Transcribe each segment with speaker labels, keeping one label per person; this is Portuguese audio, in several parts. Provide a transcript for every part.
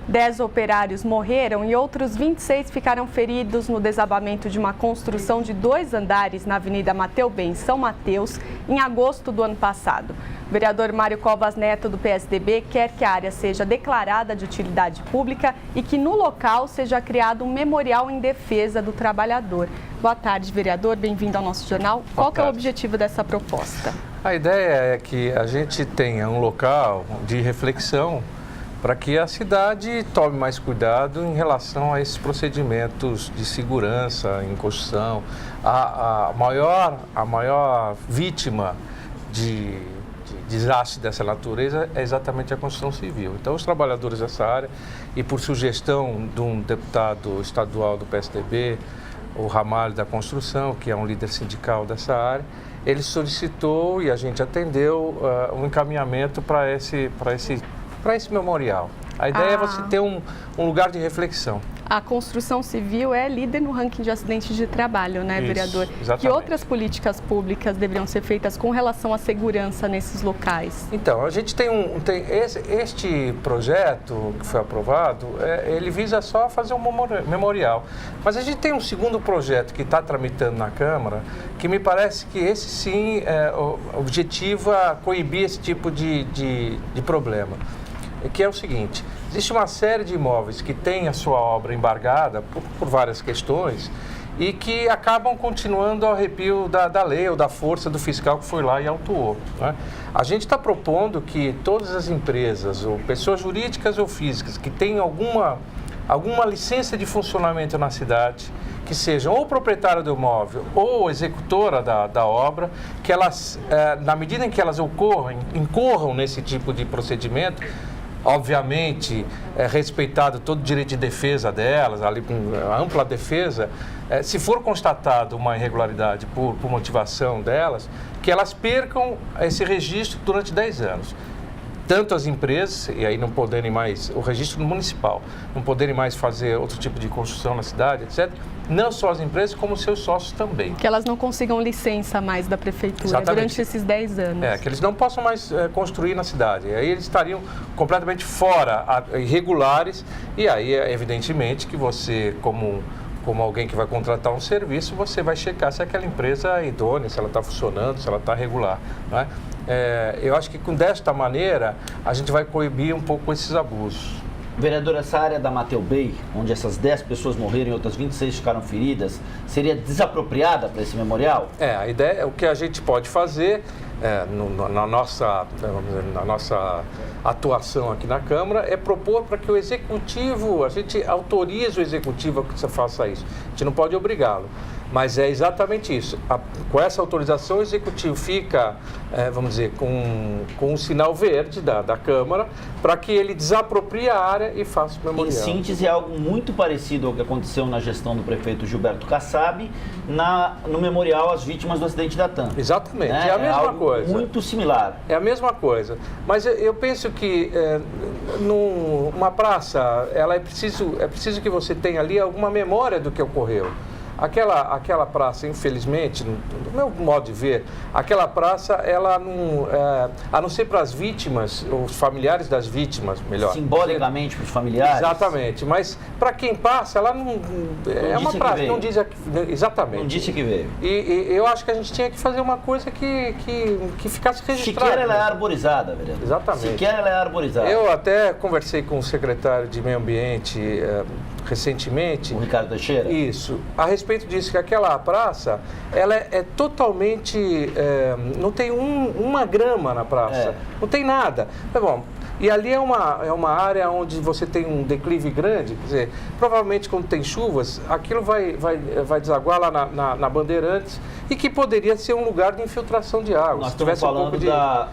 Speaker 1: 10 operários morreram e outros 26 ficaram feridos no desabamento de uma construção de 2 andares na Avenida Mateu Bem, São Mateus, em agosto do ano passado. O vereador Mário Covas Neto, do PSDB, quer que a área seja declarada de utilidade pública e que no local seja criado um memorial em defesa do trabalhador. Boa tarde, vereador. Bem-vindo ao nosso jornal. Qual que é o objetivo dessa proposta?
Speaker 2: A ideia é que a gente tenha um local de reflexão para que a cidade tome mais cuidado em relação a esses procedimentos de segurança em construção. A maior vítima de desastre dessa natureza é exatamente a construção civil. Então, os trabalhadores dessa área, e por sugestão de um deputado estadual do PSDB, o Ramalho da Construção, que é um líder sindical dessa área, ele solicitou e a gente atendeu um encaminhamento para esse memorial. A ideia é você ter um lugar de reflexão.
Speaker 1: A construção civil é líder no ranking de acidentes de trabalho, né, vereador?
Speaker 2: Isso, exatamente.
Speaker 1: Que outras políticas públicas deveriam ser feitas com relação à segurança nesses locais?
Speaker 2: Então, a gente tem este projeto que foi aprovado, ele visa só fazer um memorial. Mas a gente tem um segundo projeto que está tramitando na Câmara, que me parece que esse sim objetiva coibir esse tipo de problema. Que é o seguinte: existe uma série de imóveis que tem a sua obra embargada por várias questões e que acabam continuando ao arrepio da lei ou da força do fiscal que foi lá e autuou, né? A gente está propondo que todas as empresas, ou pessoas jurídicas ou físicas, que tenham alguma licença de funcionamento na cidade, que sejam ou proprietária do imóvel ou executora da obra, que elas, na medida em que elas incorram nesse tipo de procedimento, obviamente, respeitado todo o direito de defesa delas, ali com ampla defesa, se for constatado uma irregularidade por motivação delas, que elas percam esse registro durante 10 anos. Tanto as empresas, e aí não poderem mais, o registro municipal, não poderem mais fazer outro tipo de construção na cidade, etc. Não só as empresas, como os seus sócios também.
Speaker 1: Que elas não consigam licença mais da prefeitura. Exatamente. Durante esses 10 anos. Que
Speaker 2: eles não possam mais construir na cidade. Aí eles estariam completamente fora, irregulares, e aí, evidentemente, que você, como alguém que vai contratar um serviço, você vai checar se aquela empresa é idônea, se ela está funcionando, se ela está regular, né? Eu acho que desta maneira a gente vai coibir um pouco esses abusos.
Speaker 3: Vereador, essa área da Mateu Bem, onde essas 10 pessoas morreram e outras 26 ficaram feridas, seria desapropriada para esse memorial?
Speaker 2: A ideia, o que a gente pode fazer na nossa atuação aqui na Câmara é propor para que o Executivo, a gente autorize o Executivo a que você faça isso. A gente não pode obrigá-lo. Mas é exatamente isso. Com essa autorização, o Executivo fica, vamos dizer, com um sinal verde da Câmara para que ele desaproprie a área e faça o memorial.
Speaker 3: Em síntese, é algo muito parecido ao que aconteceu na gestão do prefeito Gilberto Kassab no memorial às vítimas do acidente da TAM.
Speaker 2: Exatamente, é a mesma coisa.
Speaker 3: Muito similar.
Speaker 2: É a mesma coisa. Mas eu penso que numa praça, é preciso que você tenha ali alguma memória do que ocorreu. Aquela praça, infelizmente, do meu modo de ver, aquela praça, ela não, a não ser para as vítimas, os familiares das vítimas, melhor.
Speaker 3: Simbolicamente para os familiares?
Speaker 2: Exatamente, mas para quem passa, ela não é uma praça, não diz exatamente.
Speaker 3: Não disse que veio.
Speaker 2: E eu acho que a gente tinha que fazer uma coisa que ficasse registrada.
Speaker 3: Sequer ela é arborizada, vereador.
Speaker 2: Exatamente.
Speaker 3: Sequer ela é arborizada.
Speaker 2: Eu até conversei com o secretário de Meio Ambiente recentemente.
Speaker 3: O Ricardo Teixeira?
Speaker 2: Isso. A respeito disso, que aquela praça, ela é totalmente... não tem uma grama na praça. Não tem nada. Mas, bom, e ali é uma área onde você tem um declive grande, quer dizer, provavelmente quando tem chuvas, aquilo vai desaguar lá na Bandeirantes e que poderia ser um lugar de infiltração de água.
Speaker 3: Nós estamos falando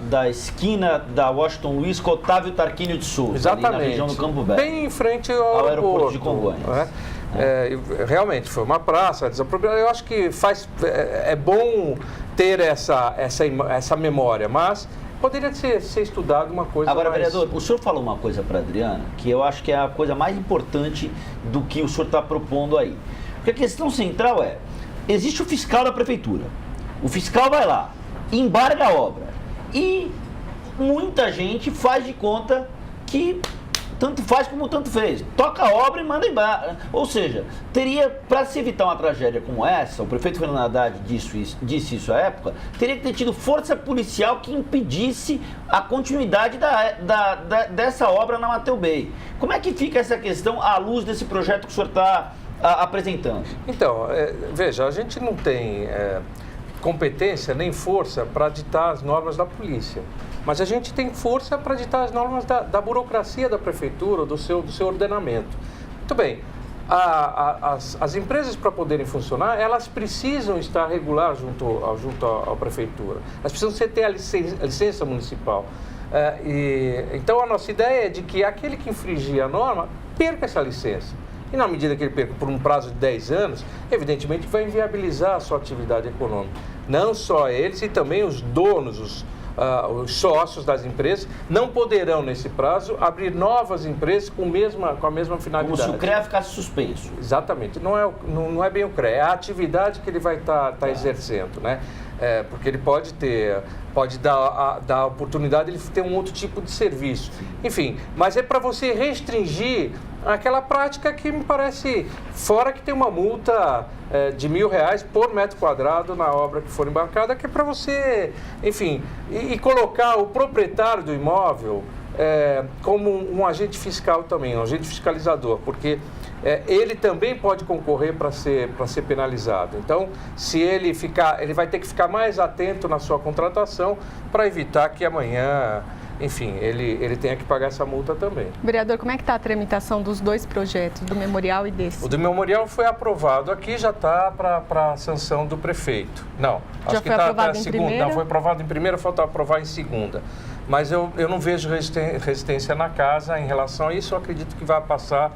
Speaker 3: da esquina da Washington Luiz com Otávio Tarquínio de Souza,
Speaker 2: exatamente,
Speaker 3: ali na região do Campo Velho.
Speaker 2: Bem em frente ao aeroporto
Speaker 3: de Congonhas.
Speaker 2: Né? Realmente, foi uma praça desapropriada. Eu acho que é bom ter essa memória, mas poderia ser estudado uma coisa
Speaker 3: Agora,
Speaker 2: mais...
Speaker 3: vereador, o senhor falou uma coisa para a Adriana, que eu acho que é a coisa mais importante do que o senhor está propondo aí. Porque a questão central existe o fiscal da prefeitura. O fiscal vai lá, embarga a obra. E muita gente faz de conta que tanto faz como tanto fez. Toca a obra e manda embora. Ou seja, teria, para se evitar uma tragédia como essa, o prefeito Fernando Haddad disse isso à época, teria que ter tido força policial que impedisse a continuidade dessa obra na Mateu Bay. Como é que fica essa questão à luz desse projeto que o senhor está apresentando?
Speaker 2: Então, veja, a gente não tem competência nem força para ditar as normas da polícia. Mas a gente tem força para ditar as normas da burocracia da prefeitura, do seu ordenamento. Muito bem, as empresas, para poderem funcionar, elas precisam estar regulares junto à prefeitura. Elas precisam ter a licença municipal. Então, a nossa ideia é de que aquele que infringir a norma perca essa licença. E na medida que ele perca por um prazo de 10 anos, evidentemente vai inviabilizar a sua atividade econômica. Não só eles, e também os donos, os sócios das empresas não poderão, nesse prazo, abrir novas empresas com a mesma finalidade.
Speaker 3: Como se o CREA ficasse suspenso.
Speaker 2: Exatamente. Não é bem o CREA, é a atividade que ele vai estar exercendo, né? Porque ele pode dar a oportunidade de ele ter um outro tipo de serviço. Enfim, mas é para você restringir aquela prática que me parece, fora que tem uma multa de R$1.000 por metro quadrado na obra que for embarcada, que é para você, enfim, e colocar o proprietário do imóvel como um agente fiscal também, um agente fiscalizador, porque ele também pode concorrer para ser penalizado. Então, se ele vai ter que ficar mais atento na sua contratação para evitar que amanhã, enfim, ele tenha que pagar essa multa também.
Speaker 1: Vereador, como é que está a tramitação dos dois projetos, do memorial e desse?
Speaker 2: O do memorial foi aprovado aqui, já está para a sanção do prefeito. Não,
Speaker 1: já
Speaker 2: acho que
Speaker 1: foi
Speaker 2: está
Speaker 1: aprovado em primeira?
Speaker 2: Não, foi aprovado em primeira, falta aprovar em segunda. Mas eu não vejo resistência na casa em relação a isso. Eu acredito que vai passar,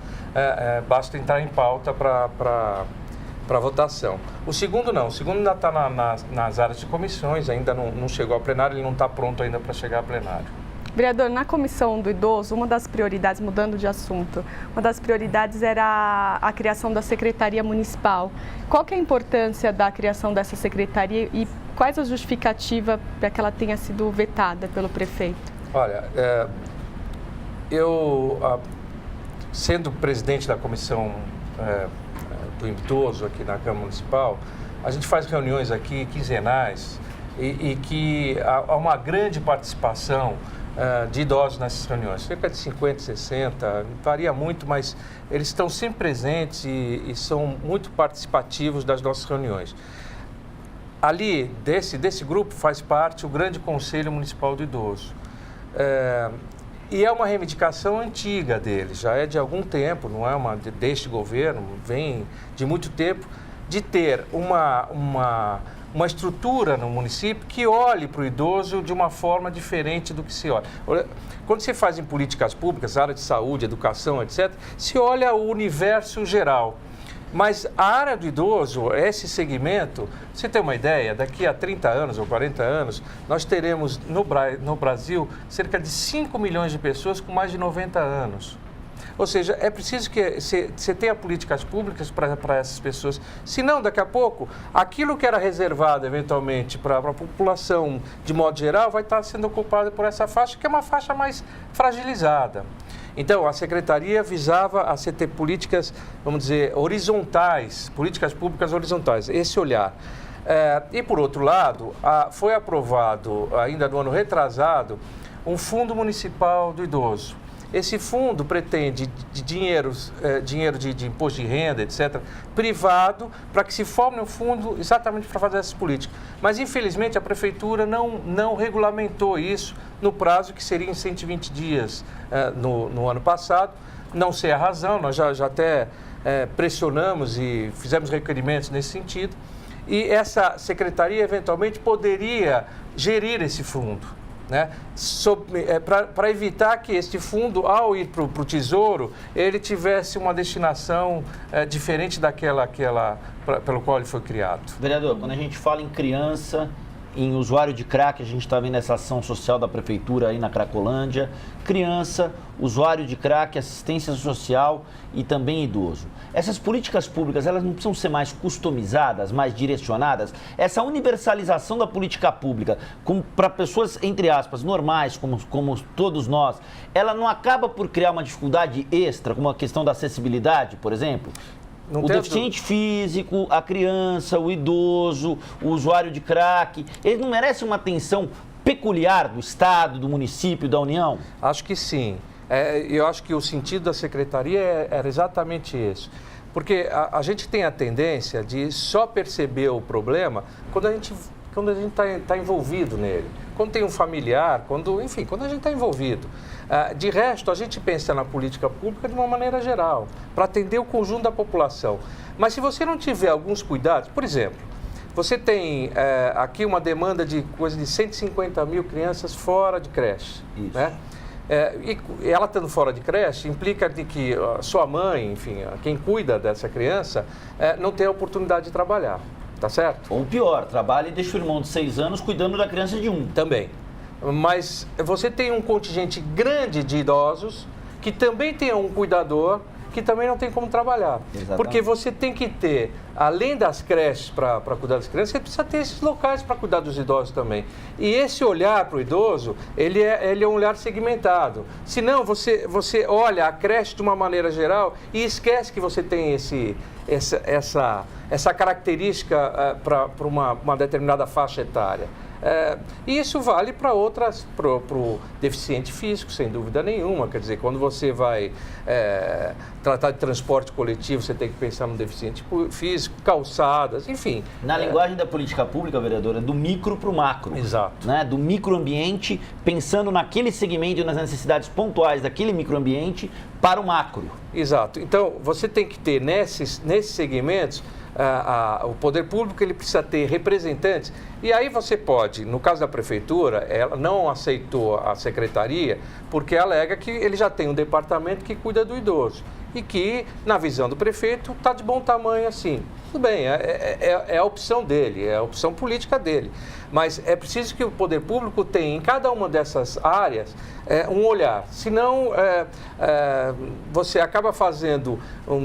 Speaker 2: basta entrar em pauta para votação. O segundo não, o segundo ainda está nas áreas de comissões, ainda não chegou ao plenário, ele não está pronto ainda para chegar ao plenário.
Speaker 1: Vereador, na comissão do idoso, uma das prioridades, mudando de assunto, uma das prioridades era a criação da Secretaria Municipal. Qual que é a importância da criação dessa secretaria e quais a justificativa para que ela tenha sido vetada pelo prefeito?
Speaker 2: Olha, eu, sendo presidente da comissão do idoso aqui na Câmara Municipal, a gente faz reuniões aqui quinzenais e que há uma grande participação de idosos nessas reuniões, cerca de 50, 60, varia muito, mas eles estão sempre presentes e são muito participativos das nossas reuniões. Ali, desse grupo, faz parte o Grande Conselho Municipal do Idoso. E é uma reivindicação antiga deles, já é de algum tempo, não é deste governo, vem de muito tempo, de ter uma estrutura no município que olhe para o idoso de uma forma diferente do que se olha. Quando se faz em políticas públicas, área de saúde, educação, etc., se olha o universo geral. Mas a área do idoso, esse segmento, você tem uma ideia, daqui a 30 anos ou 40 anos, nós teremos no Brasil cerca de 5 milhões de pessoas com mais de 90 anos. Ou seja, é preciso que você tenha políticas públicas para essas pessoas. Senão, daqui a pouco, aquilo que era reservado, eventualmente, para a população, de modo geral, vai estar sendo ocupado por essa faixa, que é uma faixa mais fragilizada. Então, a Secretaria visava a ter políticas, vamos dizer, horizontais, políticas públicas horizontais, esse olhar. E, por outro lado, foi aprovado, ainda no ano retrasado, um Fundo Municipal do Idoso. Esse fundo pretende dinheiro de imposto de renda, etc., privado, para que se forme um fundo exatamente para fazer essas políticas. Mas, infelizmente, a Prefeitura não regulamentou isso no prazo que seria em 120 dias no ano passado. Não sei a razão, nós já até pressionamos e fizemos requerimentos nesse sentido. E essa secretaria, eventualmente, poderia gerir esse fundo, né? Para evitar que este fundo, ao ir para o Tesouro, ele tivesse uma destinação diferente daquela pelo qual ele foi criado.
Speaker 3: Vereador, quando a gente fala em criança, em usuário de crack, a gente está vendo essa ação social da prefeitura aí na Cracolândia, criança, usuário de crack, assistência social e também idoso. Essas políticas públicas, elas não precisam ser mais customizadas, mais direcionadas? Essa universalização da política pública para pessoas, entre aspas, normais, como todos nós, ela não acaba por criar uma dificuldade extra, como a questão da acessibilidade, por exemplo? O deficiente físico, a criança, o idoso, o usuário de crack, eles não merecem uma atenção peculiar do Estado, do município, da União?
Speaker 2: Acho que sim. Eu acho que o sentido da secretaria era exatamente isso. Porque a gente tem a tendência de só perceber o problema quando a gente está envolvido nele. Quando tem um familiar, quando a gente está envolvido. De resto, a gente pensa na política pública de uma maneira geral, para atender o conjunto da população. Mas se você não tiver alguns cuidados, por exemplo, você tem aqui uma demanda de coisa de 150 mil crianças fora de creche.
Speaker 3: Isso.
Speaker 2: Né? E ela estando fora de creche implica de que a sua mãe, enfim, quem cuida dessa criança, não tem a oportunidade de trabalhar. Tá certo?
Speaker 3: Ou pior, trabalha e deixa o irmão de 6 anos cuidando da criança de 1.
Speaker 2: Também. Mas você tem um contingente grande de idosos que também tem um cuidador que também não tem como trabalhar.
Speaker 3: Exatamente. Porque
Speaker 2: você tem que ter, além das creches para cuidar das crianças, você precisa ter esses locais para cuidar dos idosos também. E esse olhar para o idoso, ele é um olhar segmentado. Senão, você olha a creche de uma maneira geral e esquece que você tem essa característica para uma determinada faixa etária. E isso vale para outras, para o deficiente físico, sem dúvida nenhuma. Quer dizer, quando você vai tratar de transporte coletivo, você tem que pensar no deficiente físico, calçadas, enfim.
Speaker 3: Na linguagem da política pública, vereadora, do micro para o macro.
Speaker 2: Exato.
Speaker 3: Né? Do microambiente, pensando naquele segmento e nas necessidades pontuais daquele microambiente para o macro.
Speaker 2: Exato. Então, você tem que ter nesses segmentos, o poder público ele precisa ter representantes. E aí você pode, no caso da prefeitura, ela não aceitou a secretaria porque alega que ele já tem um departamento que cuida do idoso e que, na visão do prefeito, está de bom tamanho assim. Tudo bem, é a opção dele, é a opção política dele. Mas é preciso que o poder público tenha em cada uma dessas áreas um olhar. Senão, você acaba fazendo,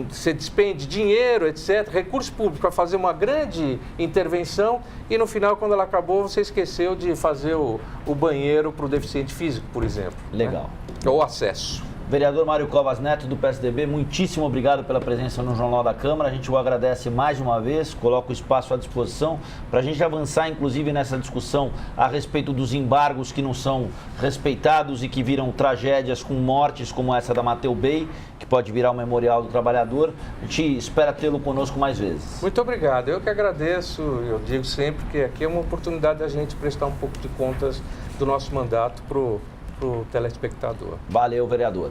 Speaker 2: você despende dinheiro, etc., recurso público para fazer uma grande intervenção e no final, quando ela acabou, você esqueceu de fazer o banheiro para o deficiente físico, por exemplo.
Speaker 3: Legal.
Speaker 2: Né? Ou acesso.
Speaker 3: Vereador Mário Covas Neto, do PSDB, muitíssimo obrigado pela presença no Jornal da Câmara. A gente o agradece mais uma vez, coloca o espaço à disposição para a gente avançar, inclusive, nessa discussão a respeito dos embargos que não são respeitados e que viram tragédias com mortes como essa da Mateu Bay, que pode virar o Memorial do Trabalhador. A gente espera tê-lo conosco mais vezes.
Speaker 2: Muito obrigado. Eu que agradeço. Eu digo sempre que aqui é uma oportunidade da gente prestar um pouco de contas do nosso mandato para o telespectador.
Speaker 3: Valeu, vereador.